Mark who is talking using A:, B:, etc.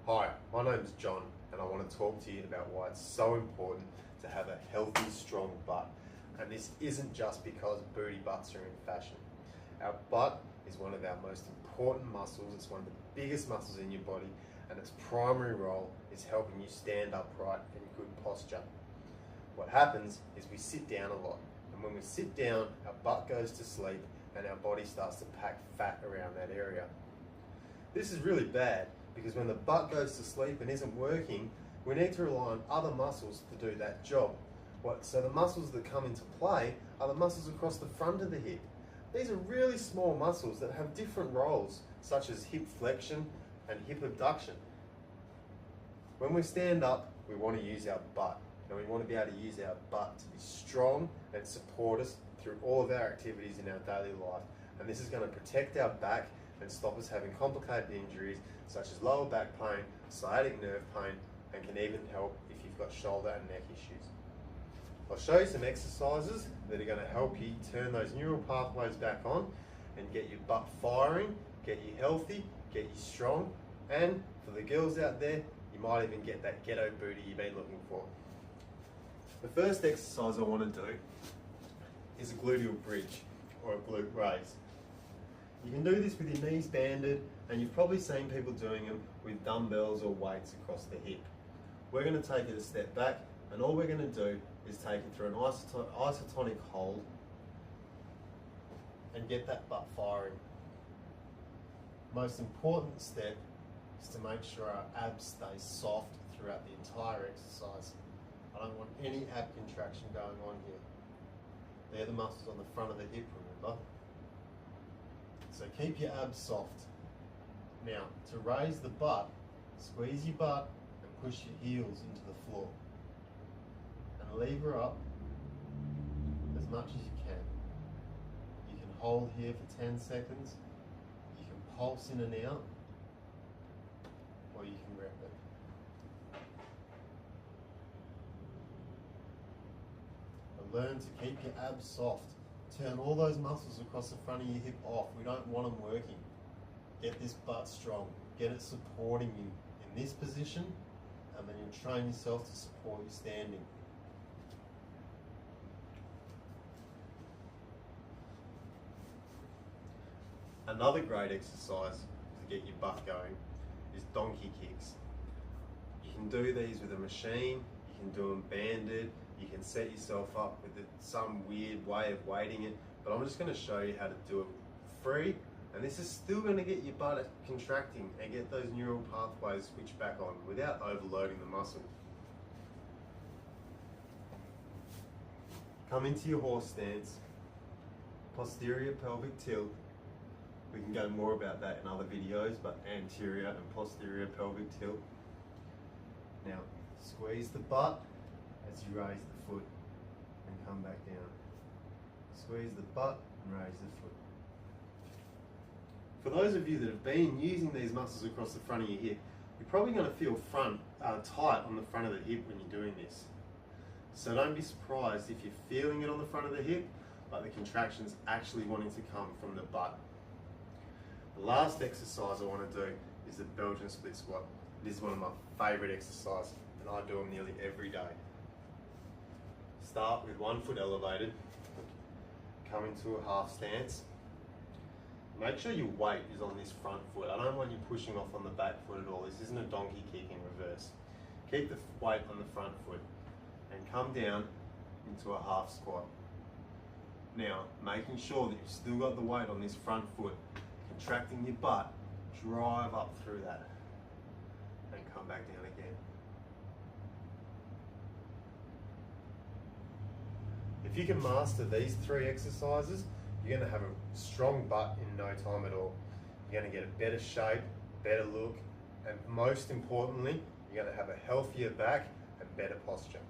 A: Hi, my name's John and I want to talk to you about why it's so important to have a healthy, strong butt. And this isn't just because booty butts are in fashion. Our butt is one of our most important muscles. It's one of the biggest muscles in your body, and its primary role is helping you stand upright in good posture. What happens is we sit down a lot, and when we sit down, our butt goes to sleep and our body starts to pack fat around that area. This is really bad because when the butt goes to sleep and isn't working, we need to rely on other muscles to do that job. So the muscles that come into play are the muscles across the front of the hip. These are really small muscles that have different roles, such as hip flexion and hip abduction. When we stand up, we want to use our butt, and we want to be able to use our butt to be strong and support us through all of our activities in our daily life. And this is going to protect our back and stop us having complicated injuries such as lower back pain, sciatic nerve pain, and can even help if you've got shoulder and neck issues. I'll show you some exercises that are going to help you turn those neural pathways back on and get your butt firing, get you healthy, get you strong, and for the girls out there, you might even get that ghetto booty you've been looking for. The first exercise I want to do is a gluteal bridge or a glute raise. You can do this with your knees banded, and you've probably seen people doing them with dumbbells or weights across the hip. We're going to take it a step back, and all we're going to do is take it through an isotonic hold and get that butt firing. Most important step is to make sure our abs stay soft throughout the entire exercise. I don't want any ab contraction going on here. They're the muscles on the front of the hip, remember? So keep your abs soft. Now, to raise the butt, squeeze your butt and push your heels into the floor. And lever up as much as you can. You can hold here for 10 seconds. You can pulse in and out, or you can rep it. And learn to keep your abs soft. Turn all those muscles across the front of your hip off. We don't want them working. Get this butt strong. Get it supporting you in this position, and then you'll train yourself to support you standing. Another great exercise to get your butt going is donkey kicks. You can do these with a machine, you can do them banded, you can set yourself up with some weird way of weighting it, but I'm just going to show you how to do it free, and this is still going to get your butt contracting and get those neural pathways switched back on without overloading the muscle. Come into your horse stance, posterior pelvic tilt. We can go more about that in other videos, but anterior and posterior pelvic tilt. Now, squeeze the butt as you raise the foot and come back down. Squeeze the butt and raise the foot. For those of you that have been using these muscles across the front of your hip, you're probably going to feel tight on the front of the hip when you're doing this. So don't be surprised if you're feeling it on the front of the hip, but the contraction's actually wanting to come from the butt. The last exercise I want to do is the Belgian split squat. This is one of my favourite exercises, and I do them nearly every day. Start with one foot elevated, come into a half stance. Make sure your weight is on this front foot. I don't want you pushing off on the back foot at all. This isn't a donkey kick in reverse. Keep the weight on the front foot and come down into a half squat. Now, making sure that you've still got the weight on this front foot, contracting your butt, drive up through that and come back down again. If you can master these three exercises, you're going to have a strong butt in no time at all. You're going to get a better shape, better look, and most importantly, you're going to have a healthier back and better posture.